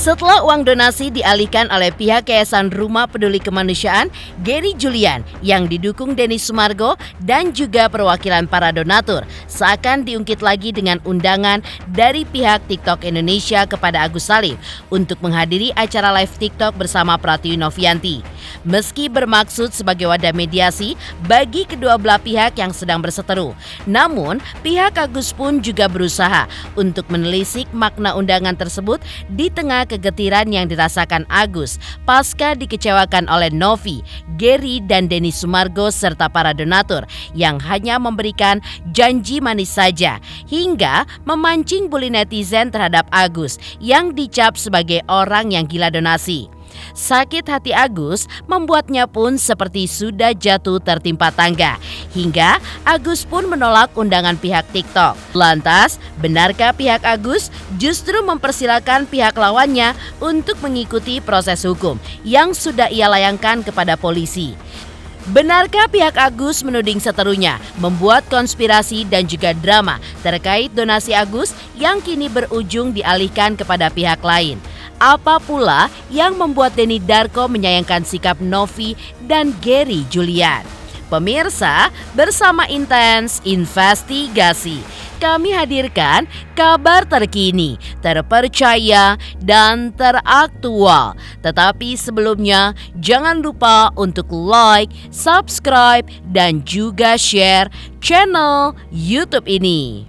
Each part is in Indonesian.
Setelah uang donasi dialihkan oleh pihak Yayasan Rumah Peduli Kemanusiaan Gary Julian yang didukung Denny Sumargo dan juga perwakilan para donatur, seakan diungkit lagi dengan undangan dari pihak TikTok Indonesia kepada Agus Salim untuk menghadiri acara live TikTok bersama Pratiwi Novianti. Meski bermaksud sebagai wadah mediasi bagi kedua belah pihak yang sedang berseteru, namun pihak Agus pun juga berusaha untuk menelisik makna undangan tersebut di tengah kegetiran yang dirasakan Agus pasca dikecewakan oleh Novi, Gary dan Denny Sumargo serta para donatur yang hanya memberikan janji manis saja hingga memancing bully netizen terhadap Agus yang dicap sebagai orang yang gila donasi. Sakit hati Agus membuatnya pun seperti sudah jatuh tertimpa tangga, hingga Agus pun menolak undangan pihak TikTok. Lantas, benarkah pihak Agus justru mempersilahkan pihak lawannya untuk mengikuti proses hukum yang sudah ia layangkan kepada polisi? Benarkah pihak Agus menuding seterunya membuat konspirasi dan juga drama terkait donasi Agus yang kini berujung dialihkan kepada pihak lain? Apa pula yang membuat Denny Darko menyayangkan sikap Novi dan Gary Julian? Pemirsa, bersama Intens Investigasi, kami hadirkan kabar terkini, terpercaya, dan teraktual. Tetapi sebelumnya, jangan lupa untuk like, subscribe, dan juga share channel YouTube ini.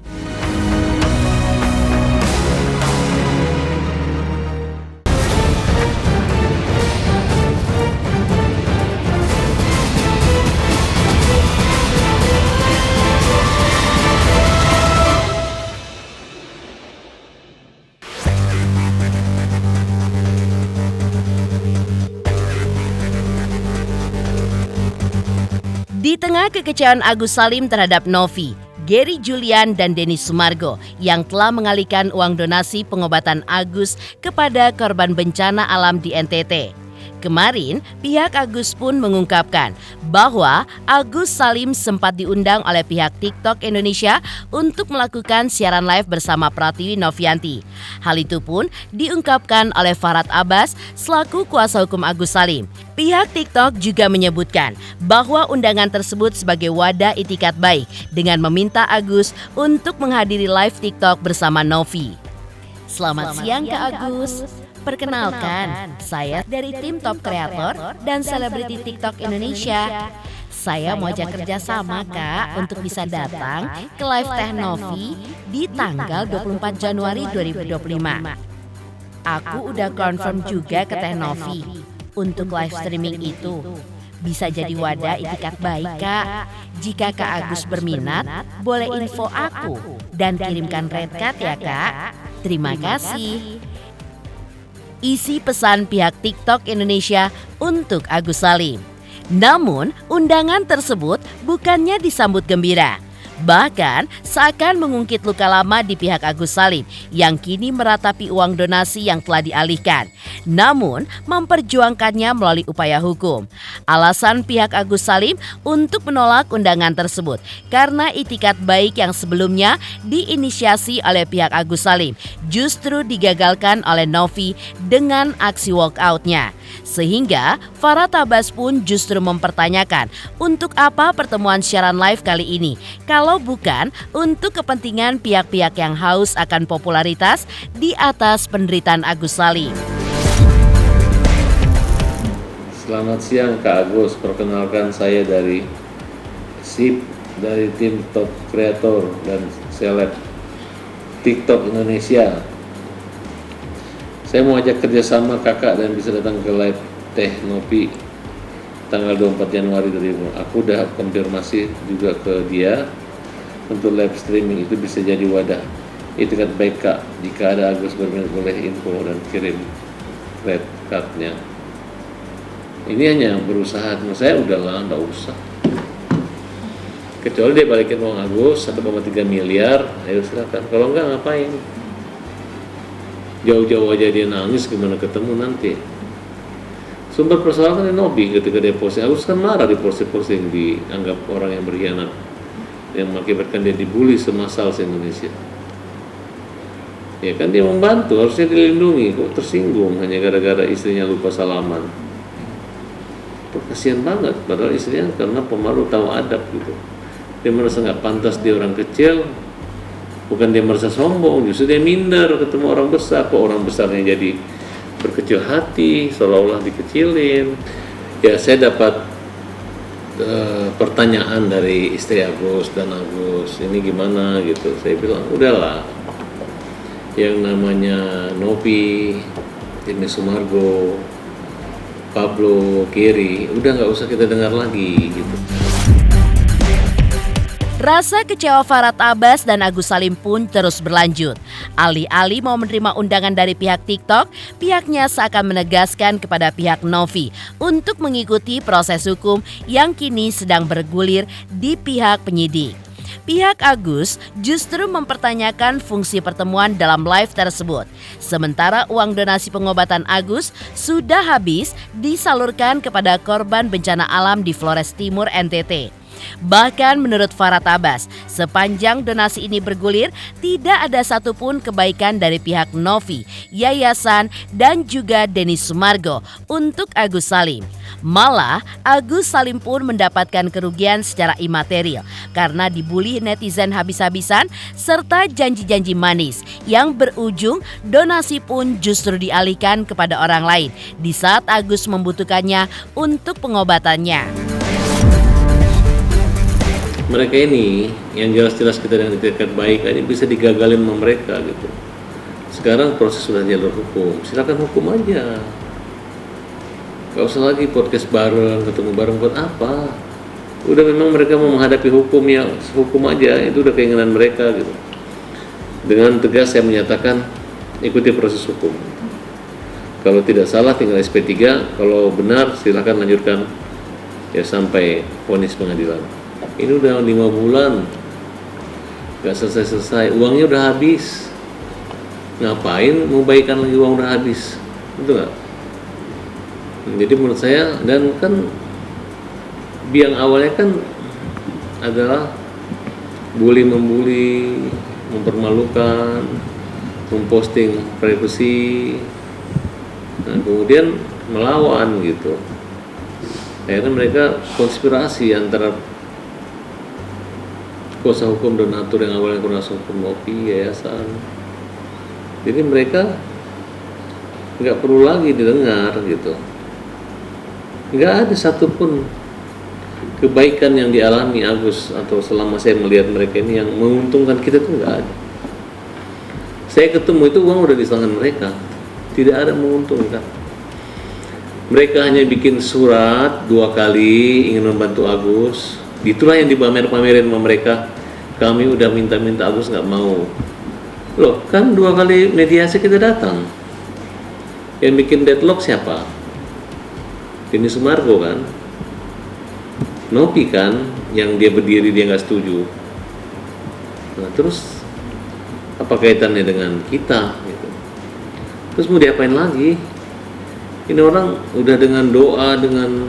Di tengah kekecewaan Agus Salim terhadap Novi, Gary Julian dan Denny Sumargo yang telah mengalihkan uang donasi pengobatan Agus kepada korban bencana alam di NTT. Kemarin, pihak Agus pun mengungkapkan bahwa Agus Salim sempat diundang oleh pihak TikTok Indonesia untuk melakukan siaran live bersama Pratiwi Novianti. Hal itu pun diungkapkan oleh Farhad Abbas selaku kuasa hukum Agus Salim. Pihak TikTok juga menyebutkan bahwa undangan tersebut sebagai wadah itikat baik dengan meminta Agus untuk menghadiri live TikTok bersama Novi. Selamat siang Kak Agus. Perkenalkan, saya dari tim Top Kreator dan Selebriti TikTok Indonesia. Saya mau ajak kerja sama Kak untuk bisa datang ke live Teh Novi di tanggal 24 Januari 2025. Aku udah confirm juga ke Teh Novi untuk live streaming itu. Bisa jadi wadah itikat baik Kak. Jika Kak Agus berminat, boleh info aku dan kirimkan red card ya Kak. Terima kasih. Isi pesan pihak TikTok Indonesia untuk Agus Salim. Namun, undangan tersebut bukannya disambut gembira. Bahkan seakan mengungkit luka lama di pihak Agus Salim yang kini meratapi uang donasi yang telah dialihkan, namun memperjuangkannya melalui upaya hukum. Alasan pihak Agus Salim untuk menolak undangan tersebut karena itikat baik yang sebelumnya diinisiasi oleh pihak Agus Salim justru digagalkan oleh Novi dengan aksi walkout-nya. Sehingga Farhad Abbas pun justru mempertanyakan untuk apa pertemuan siaran live kali ini kalau bukan untuk kepentingan pihak-pihak yang haus akan popularitas di atas penderitaan Agus Salim. Selamat siang Kak Agus, perkenalkan saya dari SIP dari tim Top Kreator dan Seleb TikTok Indonesia. Saya mau ajak kerjasama kakak dan bisa datang ke live Teh Novi tanggal 24 Januari 2020. Aku udah konfirmasi juga ke dia untuk live streaming itu bisa jadi wadah itikat baik Kak. Jika ada Agus berminat boleh info dan kirim red card-nya. Ini hanya berusaha, saya udahlah nggak usah. Kecuali dia balikin uang Agus 1,3 miliar, ayo silakan. Kalau enggak ngapain? Jauh-jauh aja dia nangis, gimana ketemu nanti? Sumber persoalan kan Novi ketika dia posting. Agus kan marah di posting dianggap orang yang berkhianat, yang mengakibatkan dia dibully semassal se-Indonesia. Ya kan dia membantu, harusnya dilindungi, kok tersinggung hanya gara-gara istrinya lupa salaman. Kasihan banget, padahal istrinya karena pemalu tahu adab gitu. Dia merasa nggak pantas, dia orang kecil, bukan dia merasa sombong, justru dia minder ketemu orang besar. Kok orang besarnya jadi berkecil hati, seolah-olah dikecilin. Ya saya dapat pertanyaan dari istri Agus dan Agus, ini gimana gitu. Saya bilang udahlah, yang namanya Novi, Denny Sumargo, Pablo, Gary, udah nggak usah kita dengar lagi gitu. Rasa kecewa Farhad Abbas dan Agus Salim pun terus berlanjut. Alih-alih mau menerima undangan dari pihak TikTok, pihaknya seakan menegaskan kepada pihak Novi untuk mengikuti proses hukum yang kini sedang bergulir di pihak penyidik. Pihak Agus justru mempertanyakan fungsi pertemuan dalam live tersebut. Sementara uang donasi pengobatan Agus sudah habis disalurkan kepada korban bencana alam di Flores Timur, NTT. Bahkan menurut Farhad Abbas, sepanjang donasi ini bergulir, tidak ada satupun kebaikan dari pihak Novi, yayasan, dan juga Denny Sumargo untuk Agus Salim. Malah, Agus Salim pun mendapatkan kerugian secara imaterial karena dibully netizen habis-habisan serta janji-janji manis yang berujung donasi pun justru dialihkan kepada orang lain di saat Agus membutuhkannya untuk pengobatannya. Mereka ini yang jelas-jelas kita dengan etikat baik ini bisa digagalin sama mereka gitu. Sekarang proses sudah jalur hukum, silakan hukum aja. Gak usah lagi podcast bareng, ketemu bareng buat apa? Udah memang mereka mau menghadapi hukum, ya hukum aja, itu udah keinginan mereka gitu. Dengan tegas saya menyatakan ikuti proses hukum. Kalau tidak salah tinggal SP3, kalau benar silakan lanjutkan ya sampai vonis pengadilan. Ini udah 5 bulan gak selesai-selesai, uangnya udah habis. Ngapain mau baikkan lagi uang udah habis, betul gak? Jadi menurut saya, dan kan biang awalnya kan adalah bully-membuli, mempermalukan, memposting privasi, nah kemudian melawan gitu. Akhirnya mereka konspirasi antara kuasa hukum donatur yang awalnya kuasa hukum Novi, yayasan. Jadi mereka nggak perlu lagi didengar gitu. Nggak ada satupun kebaikan yang dialami Agus atau selama saya melihat mereka ini yang menguntungkan kita tuh nggak ada. Saya ketemu itu uang udah di tangan mereka, tidak ada menguntungkan. Mereka hanya bikin surat 2 kali ingin membantu Agus. Itulah yang dipamer-pamerin sama mereka. Kami udah minta-minta, Agus nggak mau. Loh, kan 2 kali mediasi kita datang. Yang bikin deadlock siapa? Denny Sumargo kan? Novi kan? Yang dia berdiri dia nggak setuju. Nah terus apa kaitannya dengan kita? Gitu. Terus mau diapain lagi? Ini orang udah dengan doa, dengan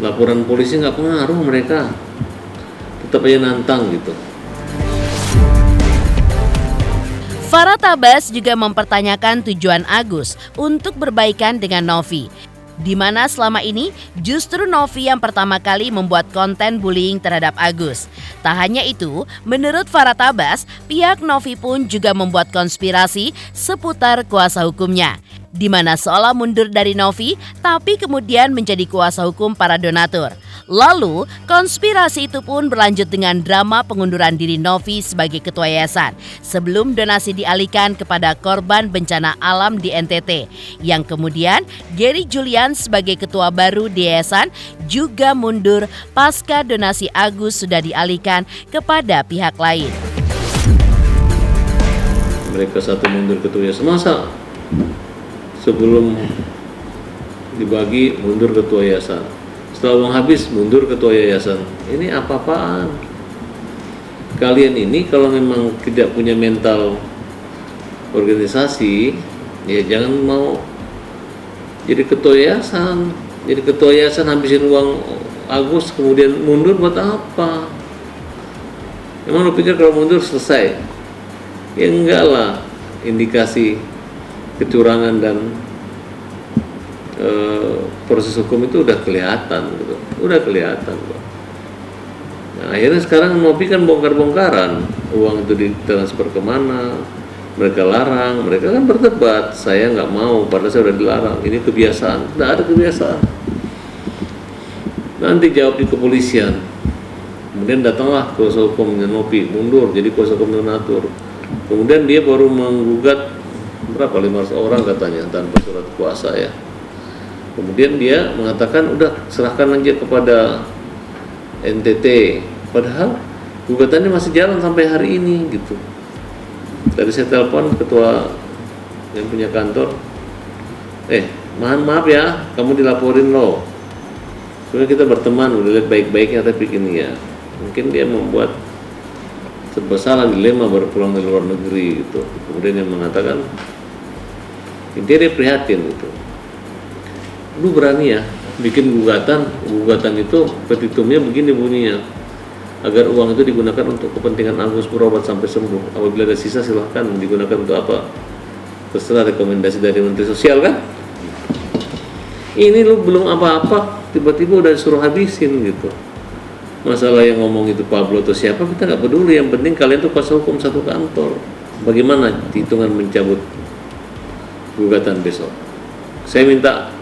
laporan polisi nggak pengaruh mereka, tetap aja nantang gitu. Farhad Abbas juga mempertanyakan tujuan Agus untuk berbaikan dengan Novi, di mana selama ini justru Novi yang pertama kali membuat konten bullying terhadap Agus. Tak hanya itu, menurut Farhad Abbas, pihak Novi pun juga membuat konspirasi seputar kuasa hukumnya, di mana seolah mundur dari Novi, tapi kemudian menjadi kuasa hukum para donatur. Lalu, konspirasi itu pun berlanjut dengan drama pengunduran diri Novi sebagai ketua yayasan sebelum donasi dialihkan kepada korban bencana alam di NTT. Yang kemudian, Gary Julian sebagai ketua baru di yayasan juga mundur pasca donasi Agus sudah dialihkan kepada pihak lain. Mereka satu mundur ketua yayasan, masa sebelum dibagi mundur ketua yayasan, setelah uang habis mundur ketua yayasan. Ini apa-apaan? Kalian ini kalau memang tidak punya mental organisasi, ya jangan mau jadi ketua yayasan. Jadi ketua yayasan habisin uang Agus kemudian mundur buat apa? Emang lu pikir kalau mundur selesai? Ya enggak lah. indikasi kecurangan dan proses hukum itu udah kelihatan gitu, udah kelihatan kok. Nah, akhirnya sekarang Novi kan bongkar-bongkaran, uang itu ditransfer kemana, mereka larang, mereka kan berdebat, saya nggak mau, padahal saya udah dilarang, ini kebiasaan, tidak ada kebiasaan. Nanti jawab di kepolisian, kemudian datanglah kuasa hukumnya Novi, mundur jadi kuasa hukum donatur, kemudian dia baru menggugat berapa 500 orang katanya tanpa surat kuasa ya. Kemudian dia mengatakan udah serahkan aja kepada NTT, padahal gugatannya masih jalan sampai hari ini gitu. Tadi saya telepon ketua yang punya kantor, maaf ya, kamu dilaporin loh. Sebenarnya kita berteman, udah lihat baik-baiknya, tapi gini ya, mungkin dia membuat serba salah, dilema baru pulang dari luar negeri gitu. Kemudian yang mengatakan, intinya dia prihatin gitu. Lu berani ya bikin gugatan itu petitumnya begini bunyinya, agar uang itu digunakan untuk kepentingan Agus berobat sampai sembuh. Apabila ada sisa silahkan digunakan untuk apa, terserah, rekomendasi dari Menteri Sosial kan. Ini lu belum apa-apa tiba-tiba udah disuruh habisin gitu. Masalah yang ngomong itu Pablo atau siapa kita nggak peduli, yang penting kalian tuh kuasa hukum satu kantor. Bagaimana hitungan mencabut gugatan besok? Saya minta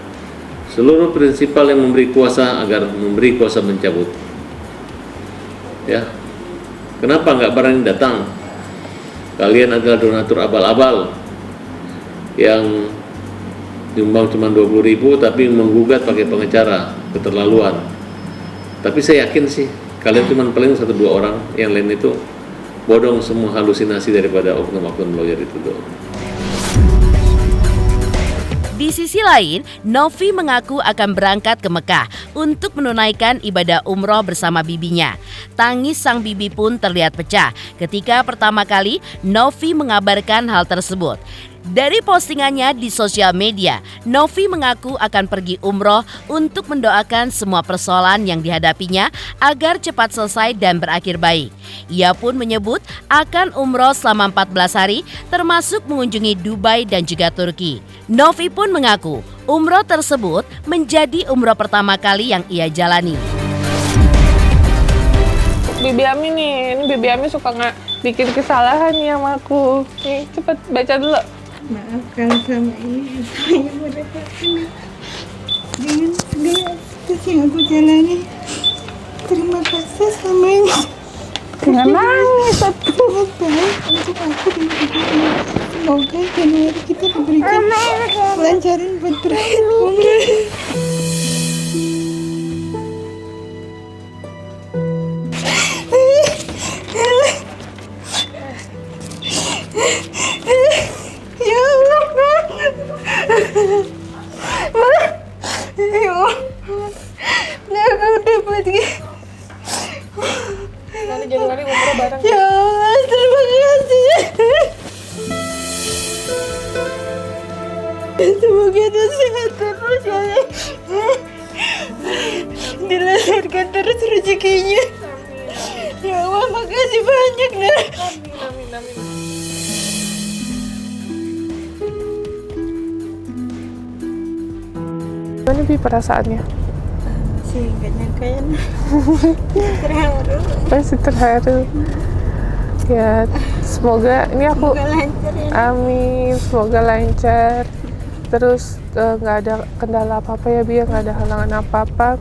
seluruh prinsipal yang memberi kuasa agar memberi kuasa mencabut. Ya, kenapa nggak berani datang? Kalian adalah donatur abal-abal yang nyumbang cuma 20.000 tapi menggugat pakai pengacara, keterlaluan. Tapi saya yakin sih kalian cuma paling 1-2 orang, yang lain itu bodong semua, halusinasi daripada oknum-oknum lawyer itu doang. Di sisi lain, Novi mengaku akan berangkat ke Mekah untuk menunaikan ibadah umroh bersama bibinya. Tangis sang bibi pun terlihat pecah ketika pertama kali Novi mengabarkan hal tersebut. Dari postingannya di sosial media, Novi mengaku akan pergi umroh untuk mendoakan semua persoalan yang dihadapinya agar cepat selesai dan berakhir baik. Ia pun menyebut akan umroh selama 14 hari termasuk mengunjungi Dubai dan juga Turki. Novi pun mengaku umroh tersebut menjadi umroh pertama kali yang ia jalani. Bibi Ami nih, ini Bibi Ami suka nggak bikin kesalahan nih sama aku. Nih, cepet baca dulu. Maaf kalau selama ini saya mendapatkan dengan segala aktivitas yang aku jalani. Terima kasih selama ini. Jangan nangis, Sangat baik untuk aku dan ibunya. Semoga Januari kita diberikan kelancaran buat berakhir umroh. Ya Allah, ya Allah, aku dapat nanti Januari umroh bareng. ya Allah, terima kasih. Semoga dia sehat terus ya, dilancarkan terus rezekinya. Ya Allah, makasih banyak dah. Amin, amin. Gimana Bi perasaannya? Sih, gak nyangka ya. Terharu. Pasti terharu. Ya, semoga ini aku. Semoga lancar ya. Amin, semoga lancar. Terus nggak ada kendala apa-apa ya Bi, nggak ada halangan apa-apa.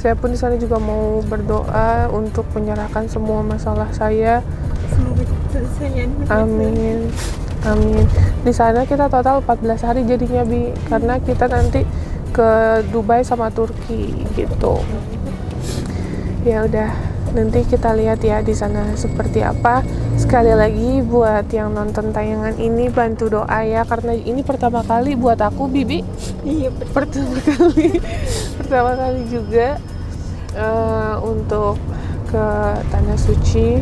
Saya pun di sana juga mau berdoa untuk menyerahkan semua masalah saya. Semoga selesai ya. Amin, amin. Di sana kita total 14 hari jadinya Bi, karena kita nanti ke Dubai sama Turki gitu. Ya udah, nanti kita lihat ya di sana seperti apa. Sekali lagi buat yang nonton tayangan ini bantu doa ya, karena ini pertama kali buat aku Bibi. Iya, Pertama kali juga untuk ke Tanah Suci.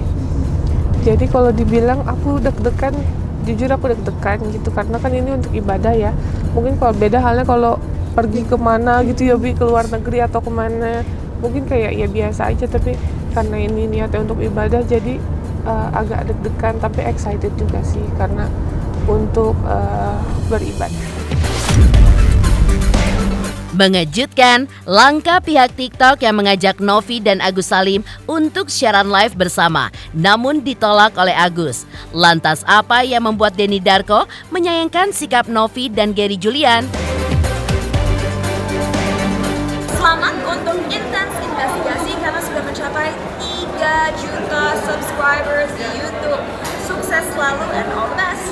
Jadi kalau dibilang aku deg-degan, jujur aku deg-degan gitu, karena kan ini untuk ibadah ya. Mungkin kalau beda halnya kalau pergi kemana gitu ya Bi, ke luar negeri atau kemana, mungkin kayak ya biasa aja, tapi karena ini niatnya untuk ibadah jadi agak deg-degan tapi excited juga sih, karena untuk beribadah. Mengejutkan, langkah pihak TikTok yang mengajak Novi dan Agus Salim untuk siaran live bersama, namun ditolak oleh Agus. Lantas apa yang membuat Denny Darko menyayangkan sikap Novi dan Gary Julian? Selamat untuk Intens Investigasi karena sudah mencapai 3 juta subscribers di YouTube. Sukses selalu and all the best.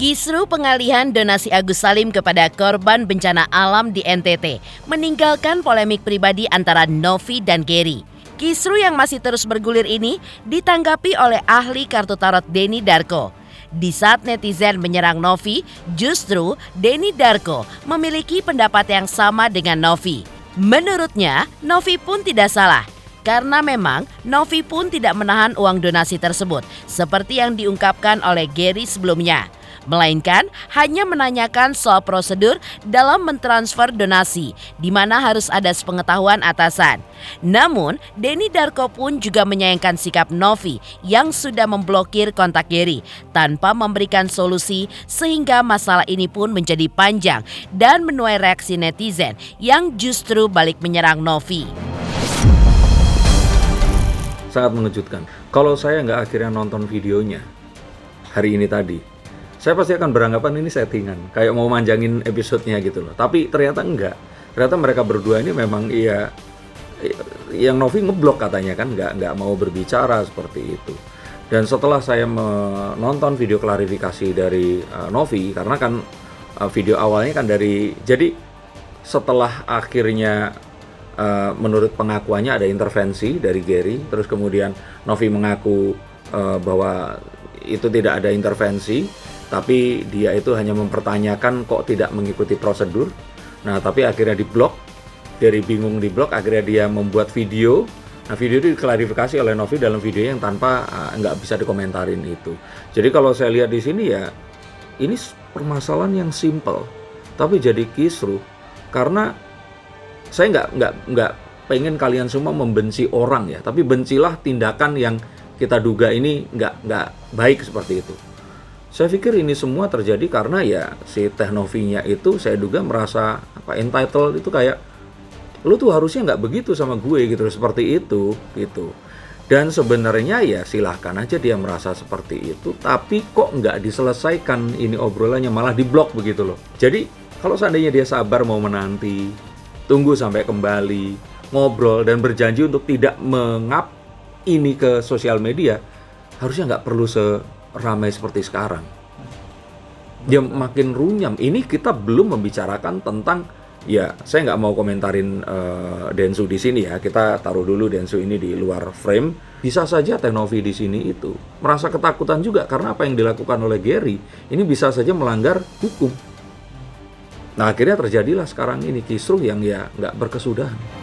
Kisru pengalihan donasi Agus Salim kepada korban bencana alam di NTT meninggalkan polemik pribadi antara Novi dan Gary. Kisru yang masih terus bergulir ini ditanggapi oleh ahli kartu tarot Denny Darko. Di saat netizen menyerang Novi, justru Denny Darko memiliki pendapat yang sama dengan Novi. Menurutnya, Novi pun tidak salah. Karena memang Novi pun tidak menahan uang donasi tersebut seperti yang diungkapkan oleh Gary sebelumnya. Melainkan hanya menanyakan soal prosedur dalam mentransfer donasi, di mana harus ada sepengetahuan atasan. Namun, Denny Darko pun juga menyayangkan sikap Novi yang sudah memblokir kontak Gary tanpa memberikan solusi, sehingga masalah ini pun menjadi panjang dan menuai reaksi netizen yang justru balik menyerang Novi. Sangat mengejutkan. Kalau saya nggak akhirnya nonton videonya hari ini tadi, saya pasti akan beranggapan ini settingan, kayak mau manjangin episodenya gitu loh. Tapi ternyata enggak. Ternyata mereka berdua ini memang yang Novi ngeblok katanya kan, nggak mau berbicara seperti itu. Dan setelah saya menonton video klarifikasi dari Novi, karena kan video awalnya kan jadi setelah akhirnya menurut pengakuannya ada intervensi dari Gary, terus kemudian Novi mengaku bahwa itu tidak ada intervensi, tapi dia itu hanya mempertanyakan kok tidak mengikuti prosedur. Nah, tapi akhirnya diblok. Dari bingung diblok, akhirnya dia membuat video. Nah, video itu diklarifikasi oleh Novi dalam video yang tanpa nggak bisa dikomentarin itu. Jadi kalau saya lihat di sini ya, ini permasalahan yang simple, tapi jadi kisruh. Karena saya nggak pengen kalian semua membenci orang ya, tapi bencilah tindakan yang kita duga ini nggak baik seperti itu. Saya pikir ini semua terjadi karena ya si Teh Novinya itu saya duga merasa entitled, itu kayak lu tuh harusnya nggak begitu sama gue gitu, seperti itu gitu. Dan sebenarnya ya silahkan aja dia merasa seperti itu, tapi kok nggak diselesaikan ini obrolannya, malah diblok begitu loh. Jadi kalau seandainya dia sabar mau menanti, tunggu sampai kembali, ngobrol dan berjanji untuk tidak mengap ini ke sosial media, harusnya nggak perlu ramai seperti sekarang. Dia makin runyam. Ini kita belum membicarakan tentang, ya saya nggak mau komentarin Densu di sini ya. Kita taruh dulu Densu ini di luar frame. Bisa saja Teh Novi di sini itu merasa ketakutan juga karena apa yang dilakukan oleh Gary ini bisa saja melanggar hukum. Nah, akhirnya terjadilah sekarang ini kisruh yang ya nggak berkesudahan.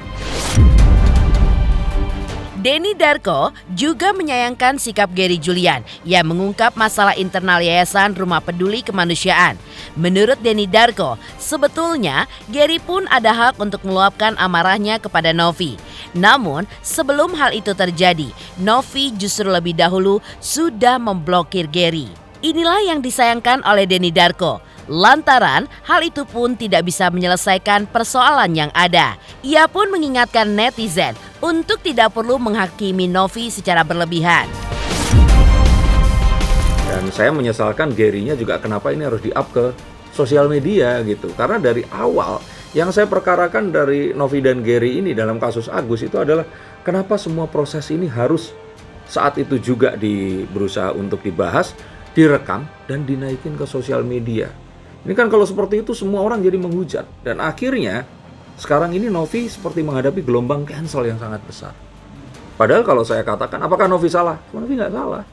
Denny Darko juga menyayangkan sikap Gary Julian yang mengungkap masalah internal Yayasan Rumah Peduli Kemanusiaan. Menurut Denny Darko, sebetulnya Gary pun ada hak untuk meluapkan amarahnya kepada Novi. Namun, sebelum hal itu terjadi, Novi justru lebih dahulu sudah memblokir Gary. Inilah yang disayangkan oleh Denny Darko. Lantaran hal itu pun tidak bisa menyelesaikan persoalan yang ada. Ia pun mengingatkan netizen untuk tidak perlu menghakimi Novi secara berlebihan. Dan saya menyesalkan Gary-nya juga kenapa ini harus di-up ke sosial media gitu. Karena dari awal yang saya perkarakan dari Novi dan Gary ini dalam kasus Agus itu adalah kenapa semua proses ini harus saat itu juga berusaha untuk dibahas, direkam dan dinaikin ke sosial media. Ini kan kalau seperti itu semua orang jadi menghujat. Dan akhirnya sekarang ini Novi seperti menghadapi gelombang cancel yang sangat besar. Padahal kalau saya katakan apakah Novi salah? Novi nggak salah.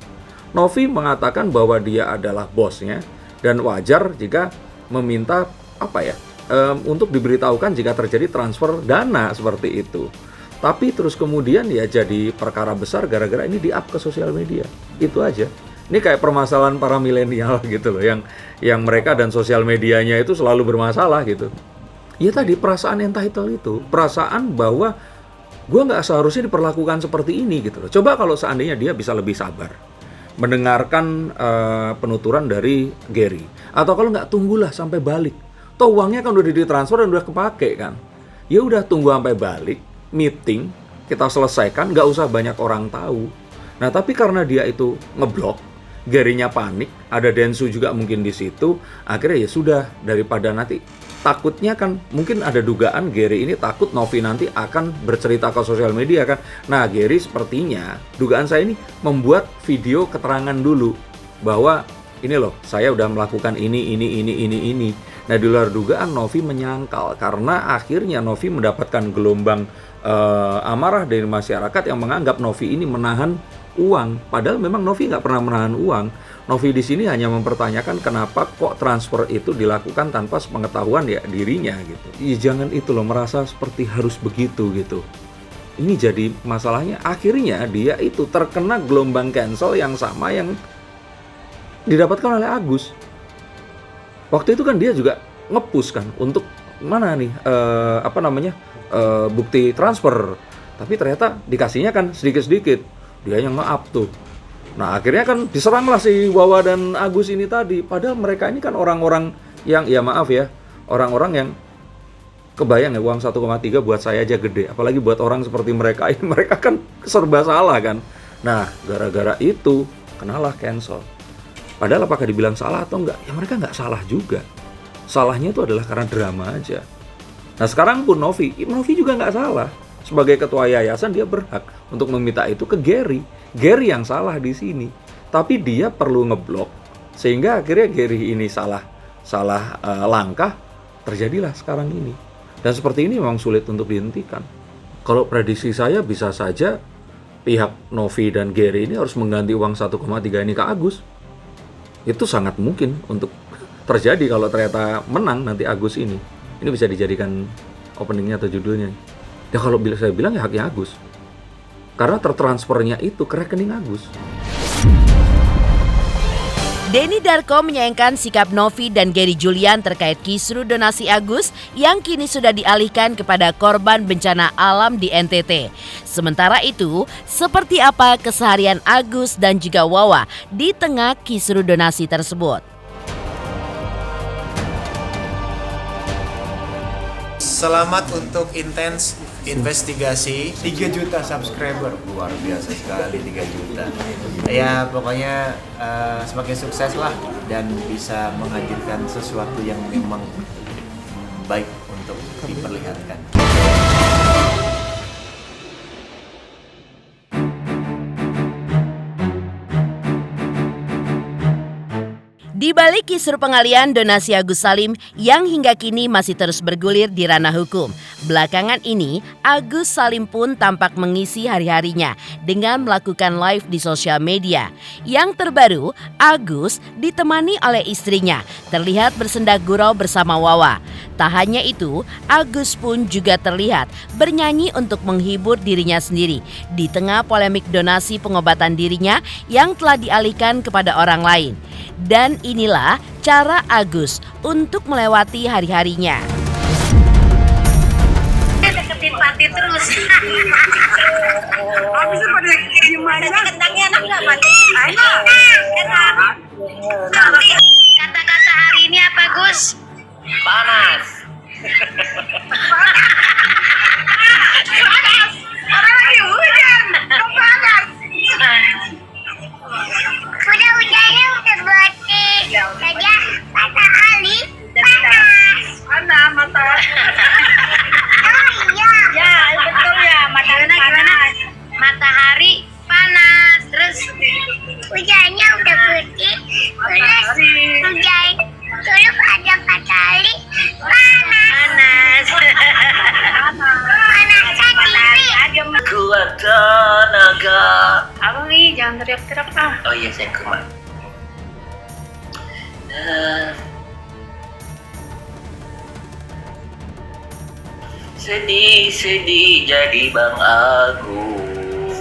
Novi mengatakan bahwa dia adalah bosnya dan wajar jika meminta untuk diberitahukan jika terjadi transfer dana seperti itu. Tapi terus kemudian ya jadi perkara besar gara-gara ini di-up ke sosial media. Itu aja. Ini kayak permasalahan para milenial gitu loh, yang mereka dan sosial medianya itu selalu bermasalah gitu. Ya tadi perasaan entitled itu, perasaan bahwa gue nggak seharusnya diperlakukan seperti ini gitu loh. Coba kalau seandainya dia bisa lebih sabar mendengarkan penuturan dari Gary, atau kalau nggak tunggulah sampai balik. Toh uangnya kan udah ditransfer dan udah kepake kan. Ya udah tunggu sampai balik, meeting kita selesaikan, nggak usah banyak orang tahu. Nah tapi karena dia itu ngeblok, Gary-nya panik, ada Densu juga mungkin di situ, akhirnya ya sudah, daripada nanti takutnya kan mungkin ada dugaan Gary ini takut Novi nanti akan bercerita ke sosial media kan. Nah Gary sepertinya dugaan saya ini membuat video keterangan dulu bahwa ini loh saya udah melakukan ini. Nah di luar dugaan Novi menyangkal karena akhirnya Novi mendapatkan gelombang amarah dari masyarakat yang menganggap Novi ini menahan uang. Padahal memang Novi nggak pernah menahan uang. Novi di sini hanya mempertanyakan kenapa kok transfer itu dilakukan tanpa sepengetahuan ya dirinya gitu. Ya jangan itu loh merasa seperti harus begitu gitu. Ini jadi masalahnya akhirnya dia itu terkena gelombang cancel yang sama yang didapatkan oleh Agus. Waktu itu kan dia juga nge-push kan untuk mana nih bukti transfer. Tapi ternyata dikasihnya kan sedikit-sedikit. Dia yang nge-up tuh. Nah akhirnya kan diseranglah si Wawa dan Agus ini tadi. Padahal mereka ini kan orang-orang yang, ya maaf ya, orang-orang yang kebayang ya uang 1,3 buat saya aja gede. Apalagi buat orang seperti mereka. Mereka kan serba salah kan. Nah gara-gara itu kenalah cancel. Padahal apakah dibilang salah atau enggak? Ya mereka nggak salah juga. Salahnya itu adalah karena drama aja. Nah sekarang pun Novi juga nggak salah. Sebagai ketua yayasan dia berhak untuk meminta itu ke Gary. Gary yang salah di sini. Tapi dia perlu ngeblok sehingga akhirnya Gary ini salah langkah, terjadilah sekarang ini. Dan seperti ini memang sulit untuk dihentikan. Kalau prediksi saya bisa saja pihak Novi dan Gary ini harus mengganti uang 1,3 ini ke Agus. Itu sangat mungkin untuk terjadi kalau ternyata menang nanti Agus ini. Ini bisa dijadikan openingnya atau judulnya. Ya kalau saya bilang ya haknya Agus. Karena tertransfernya itu ke rekening Agus. Denny Darko menyayangkan sikap Novi dan Gary Julian terkait kisru donasi Agus yang kini sudah dialihkan kepada korban bencana alam di NTT. Sementara itu, seperti apa keseharian Agus dan juga Wawa di tengah kisru donasi tersebut? Selamat untuk intens investigasi 3 juta subscriber, luar biasa sekali 3 juta. Ya pokoknya semakin sukses lah dan bisa menghadirkan sesuatu yang memang baik untuk diperlihatkan. Di balik kisru pengalian donasi Agus Salim yang hingga kini masih terus bergulir di ranah hukum, belakangan ini Agus Salim pun tampak mengisi hari-harinya dengan melakukan live di sosial media. Yang terbaru, Agus ditemani oleh istrinya, terlihat bersendak gurau bersama Wawa. Tak hanya itu, Agus pun juga terlihat bernyanyi untuk menghibur dirinya sendiri di tengah polemik donasi pengobatan dirinya yang telah dialihkan kepada orang lain. Dan inilah cara Agus untuk melewati hari-harinya. Deketin Pati terus. Habis pada gimana? Kentangnya enak nggak Pati? Enak. Nanti kata-kata hari ini apa Gus? Panas. Panas. Orang lagi hujan. Panas. Udah hujannya udah berarti saja matahari panas. Mana matahari? Oh iya. Ya betul ya matahari panas. Matahari panas terus hujannya udah berarti terus hujan terus ada matahari panas. Panasnya tinggi. Kuat tenaga. Abang nih jangan teriak-teriak ah. Oh iya saya kumat. Sedih jadi Bang Agus.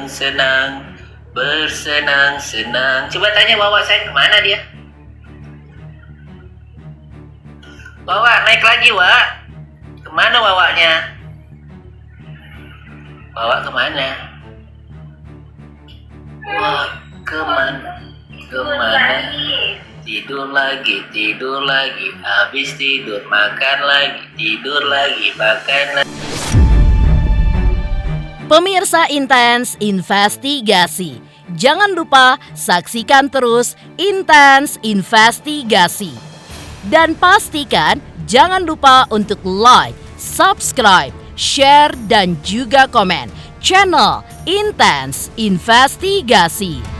Senang bersenang-senang. Coba tanya Wawa saya kemana dia? Wawa, naik lagi, Wak. Kemana Wawaknya? Wawa kemana? Wah, kemana? Tidur lagi. Habis tidur, makan lagi. Tidur lagi, makan lagi. Pemirsa Intens Investigasi, jangan lupa saksikan terus Intens Investigasi. Dan pastikan jangan lupa untuk like, subscribe, share, dan juga komen channel Intens Investigasi.